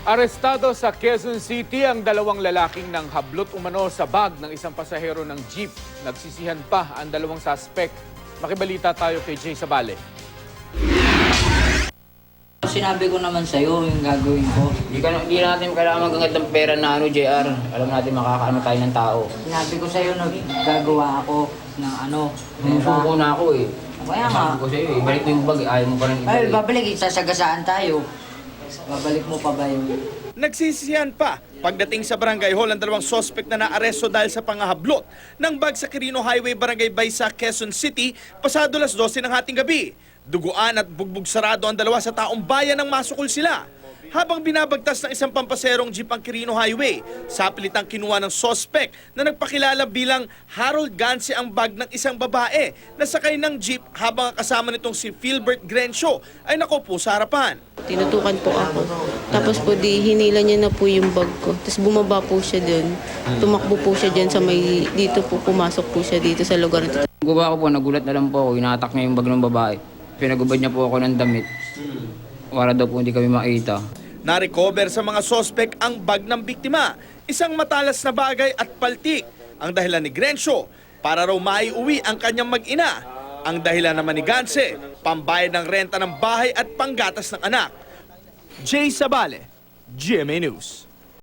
Arestado sa Quezon City ang dalawang lalaking nang hablot umano sa bag ng isang pasahero ng jeep. Nagsisihan pa ang dalawang suspect. Makibalita tayo kay Jay Sabale. Sinabi ko naman sa'yo yung gagawin ko. Hindi natin kailangan magagad ng pera na JR. Alam natin makakaano tayo ng tao. Sinabi ko sa'yo na gagawa ako ng Suko na ako eh. Kaya nga. Sabi ko sa'yo, ibalik mo yung bag, ayaw mo pa rin ibalik. Ay, babalik, sasagasaan tayo. Babalik mo pa ba yun? Nagsisisihan pa pagdating sa Barangay Hall ang dalawang sospek na naaresto dahil sa pangahablot ng bag sa Quirino Highway, Barangay Baysa, Quezon City, pasado alas 12 ng hating gabi. Duguan at bugbog sarado ang dalawa sa taong bayan nang masukol sila. Habang binabagtas ng isang pampaserong jeep ang Quirino Highway, sapilitang kinuha ng sospek na nagpakilala bilang Harold Ganse ang bag ng isang babae na sakay ng jeep habang kasama nitong si Philbert Grencio ay nakaupo sa harapan. Tinutukan po ako. Tapos po hinila niya na po yung bag ko. Tapos bumaba po siya doon. Tumakbo po siya dyan sa may, dito po pumasok po siya dito sa lugar. Guba ko po, nagulat na lang po ako, inatak niya yung bag ng babae. Pinagubad niya po ako ng damit. Para daw po hindi kami makita. Na-recover sa mga sospek ang bag ng biktima, isang matalas na bagay at paltik. Ang dahilan ni Grencio, para raw maiuwi ang kanyang mag-ina. Ang dahilan naman ni Ganse, pambayad ng renta ng bahay at panggatas ng anak. Jay Sabale, GMA News.